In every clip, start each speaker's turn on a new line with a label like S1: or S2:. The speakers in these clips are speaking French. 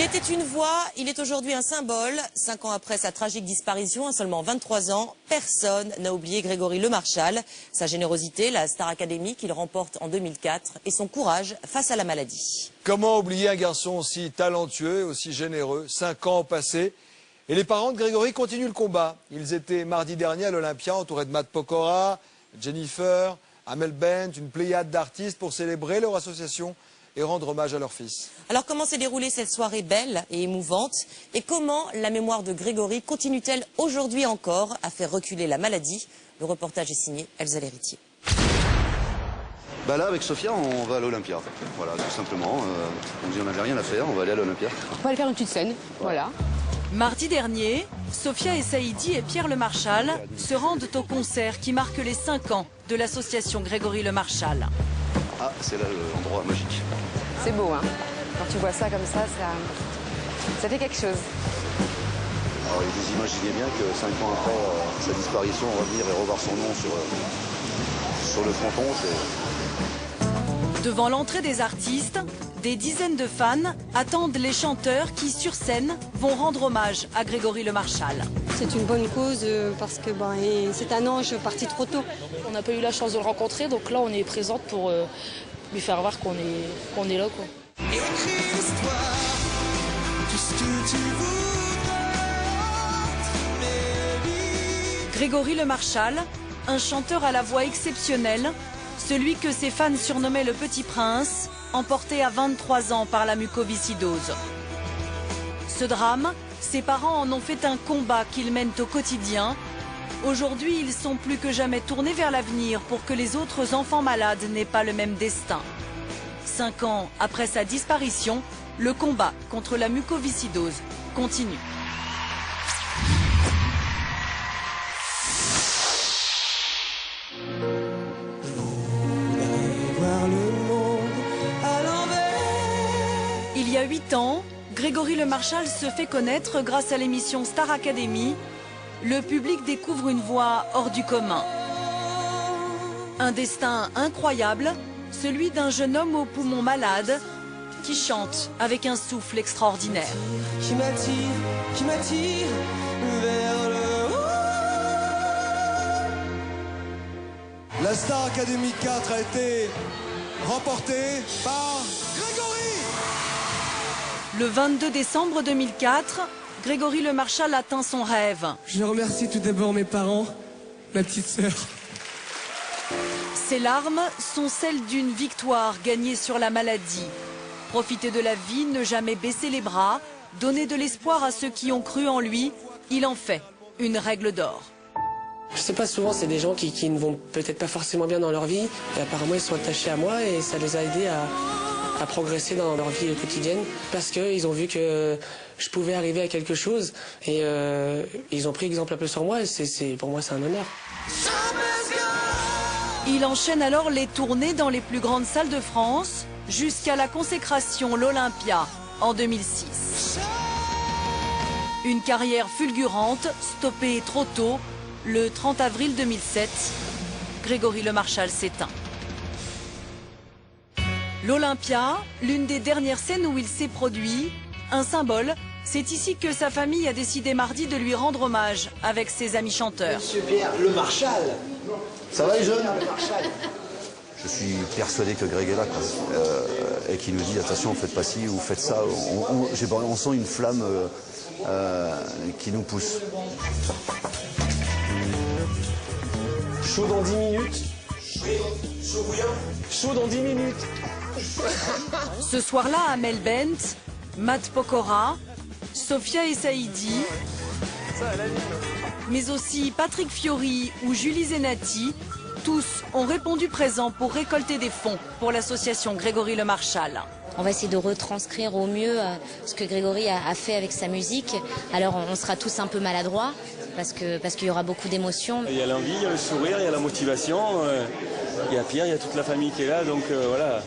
S1: était une voix, il est aujourd'hui un symbole. 5 ans après sa tragique disparition, à seulement 23 ans, personne n'a oublié Grégory Lemarchal. Sa générosité, la Star Academy qu'il remporte en 2004 et son courage face à la maladie.
S2: Comment oublier un garçon aussi talentueux, aussi généreux, 5 ans passés. Et les parents de Grégory continuent le combat. Ils étaient mardi dernier à l'Olympia, entourés de Matt Pokora, Jennifer, Amel Bent, une pléiade d'artistes pour célébrer leur association et rendre hommage à leur fils.
S1: Alors comment s'est déroulée cette soirée belle et émouvante? Et comment la mémoire de Grégory continue-t-elle aujourd'hui encore à faire reculer la maladie? Le reportage est signé Elsa L'Héritier.
S3: Là, avec Sophia, on va à l'Olympia. Voilà, tout simplement. On dit on n'avait rien à faire, on va aller à l'Olympia.
S4: On va aller faire une petite scène, voilà.
S5: Mardi dernier, Sophia et Saïdi et Pierre Lemarchal se rendent au concert qui marque les 5 ans de l'association Grégory Lemarchal.
S3: Ah, c'est là l'endroit magique.
S4: C'est beau, hein. Quand tu vois ça comme ça fait quelque chose.
S3: Alors, vous imaginez bien que 5 ans après sa disparition, revenir et revoir son nom sur le fronton, c'est...
S5: Devant l'entrée des artistes, des dizaines de fans attendent les chanteurs qui, sur scène, vont rendre hommage à Grégory Lemarchal.
S6: C'est une bonne cause parce que c'est un ange parti trop tôt.
S7: On n'a pas eu la chance de le rencontrer, donc là on est présente pour lui faire voir qu'on est là, quoi.
S8: Écris l'histoire, tout ce que tu voudras, baby.
S5: Grégory Lemarchal, un chanteur à la voix exceptionnelle, celui que ses fans surnommaient le Petit Prince, emporté à 23 ans par la mucoviscidose. Ce drame, ses parents en ont fait un combat qu'ils mènent au quotidien. Aujourd'hui, ils sont plus que jamais tournés vers l'avenir pour que les autres enfants malades n'aient pas le même destin. 5 ans après sa disparition, le combat contre la mucoviscidose continue. Il y a 8 ans, Grégory Lemarchal se fait connaître grâce à l'émission Star Academy. Le public découvre une voix hors du commun. Un destin incroyable, celui d'un jeune homme aux poumons malades qui chante avec un souffle extraordinaire.
S8: Qui m'attire vers le haut.
S2: La Star Academy 4 a été remportée par Grégory.
S5: Le 22 décembre 2004, Grégory Lemarchal atteint son rêve.
S9: Je remercie tout d'abord mes parents, ma petite sœur.
S5: Ses larmes sont celles d'une victoire gagnée sur la maladie. Profiter de la vie, ne jamais baisser les bras, donner de l'espoir à ceux qui ont cru en lui, il en fait une règle d'or.
S9: Je sais pas, souvent c'est des gens qui ne vont peut-être pas forcément bien dans leur vie. Et apparemment ils sont attachés à moi et ça les a aidés à progresser dans leur vie quotidienne parce qu'ils ont vu que je pouvais arriver à quelque chose et ils ont pris exemple un peu sur moi et pour moi c'est un honneur.
S5: Il enchaîne alors les tournées dans les plus grandes salles de France jusqu'à la consécration l'Olympia en 2006. Une carrière fulgurante, stoppée trop tôt, le 30 avril 2007, Grégory Lemarchal s'éteint. L'Olympia, l'une des dernières scènes où il s'est produit, un symbole, c'est ici que sa famille a décidé mardi de lui rendre hommage avec ses amis chanteurs.
S10: Monsieur Pierre Lemarchal.
S3: Ça va les jeunes? Je suis persuadé que Greg est là, quoi. Et qu'il nous dit attention, faites pas ci ou faites ça. On sent une flamme qui nous pousse.
S9: Chaud dans 10 minutes. Chaud dans 10 minutes.
S5: Ce soir-là, Amel Bent, Matt Pokora, Sophia et Saïdi, mais aussi Patrick Fiori ou Julie Zenati, tous ont répondu présents pour récolter des fonds pour l'association Grégory Lemarchal.
S11: On va essayer de retranscrire au mieux ce que Grégory a fait avec sa musique. Alors on sera tous un peu maladroits parce qu'il y aura beaucoup d'émotions.
S12: Il y a l'envie, il y a le sourire, il y a la motivation. Il y a Pierre, il y a toute la famille qui est là, donc voilà.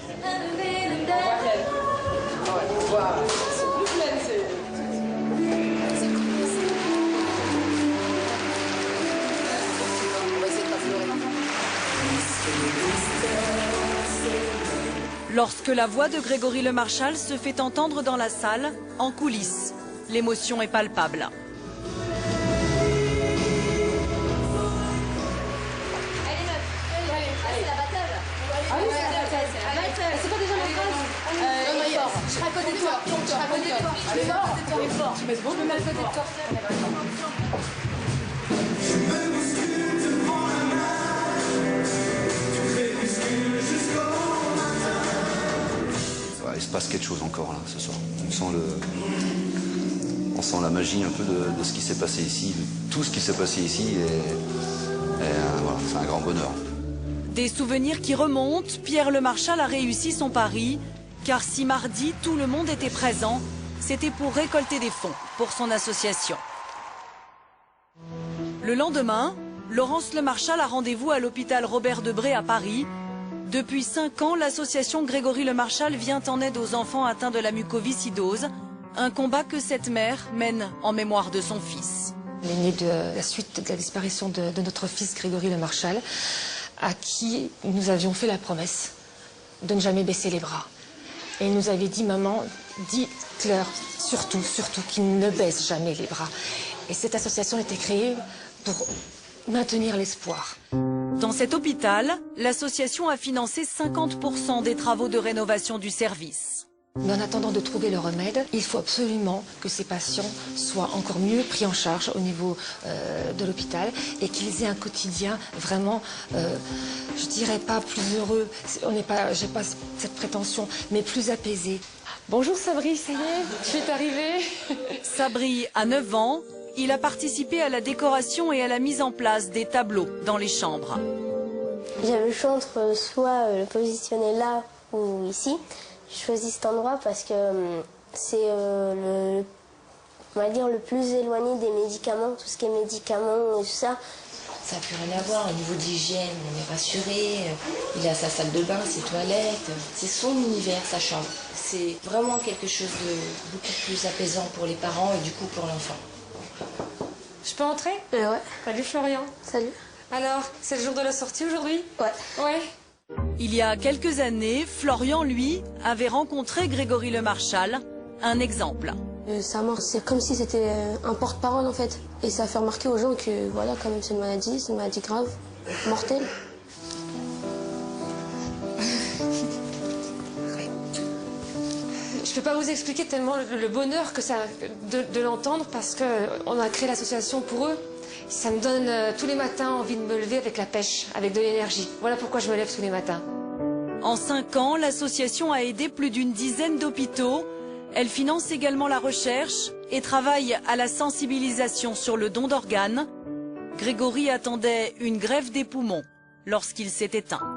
S5: Lorsque la voix de Grégory Lemarchal se fait entendre dans la salle, en coulisses, l'émotion est palpable.
S10: Je serai à côté de toi. Je serai à côté de toi. Je suis fort. Je me mets à côté de toi.
S3: Ouais, il se passe quelque chose encore là ce soir. On sent la magie un peu de ce qui s'est passé ici, de tout ce qui s'est passé ici. Voilà, c'est un grand bonheur.
S5: Des souvenirs qui remontent, Pierre Lemarchal a réussi son pari. Car si mardi, tout le monde était présent, c'était pour récolter des fonds pour son association. Le lendemain, Laurence Lemarchal a rendez-vous à l'hôpital Robert Debré à Paris. Depuis 5 ans, l'association Grégory Lemarchal vient en aide aux enfants atteints de la mucoviscidose, un combat que cette mère mène en mémoire de son fils.
S13: Elle est née de la suite de la disparition de notre fils Grégory Lemarchal, à qui nous avions fait la promesse de ne jamais baisser les bras. Et il nous avait dit, maman, dites-leur surtout qu'ils ne baissent jamais les bras. Et cette association a été créée pour maintenir l'espoir.
S5: Dans cet hôpital, l'association a financé 50% des travaux de rénovation du service.
S13: Mais en attendant de trouver le remède, il faut absolument que ces patients soient encore mieux pris en charge au niveau de l'hôpital et qu'ils aient un quotidien vraiment, je dirais pas plus heureux, j'ai pas cette prétention, mais plus apaisé. Bonjour Sabri, ça y est, tu es arrivée.
S5: Sabri a 9 ans, il a participé à la décoration et à la mise en place des tableaux dans les chambres.
S14: J'avais le choix entre soit le positionner là ou ici. Je choisis cet endroit parce que c'est on va dire le plus éloigné des médicaments, tout ce qui est médicaments et tout ça.
S15: Ça n'a plus rien à voir, au niveau d'hygiène, on est rassuré, il a sa salle de bain, ses toilettes, c'est son univers, sa chambre. C'est vraiment quelque chose de beaucoup plus apaisant pour les parents et du coup pour l'enfant.
S13: Je peux entrer?
S14: Ouais.
S13: Salut Florian.
S14: Salut.
S13: Alors, c'est le jour de la sortie aujourd'hui? Ouais.
S5: Il y a quelques années, Florian, lui, avait rencontré Grégory Lemarchal, un exemple.
S14: Sa mort, c'est comme si c'était un porte-parole en fait. Et ça fait remarquer aux gens que voilà, quand même c'est une maladie grave, mortelle.
S13: Je peux pas vous expliquer tellement le bonheur que ça de l'entendre parce qu'on a créé l'association pour eux. Ça me donne tous les matins envie de me lever avec la pêche, avec de l'énergie. Voilà pourquoi je me lève tous les matins.
S5: En 5 ans, l'association a aidé plus d'une dizaine d'hôpitaux. Elle finance également la recherche et travaille à la sensibilisation sur le don d'organes. Grégory attendait une greffe des poumons lorsqu'il s'est éteint.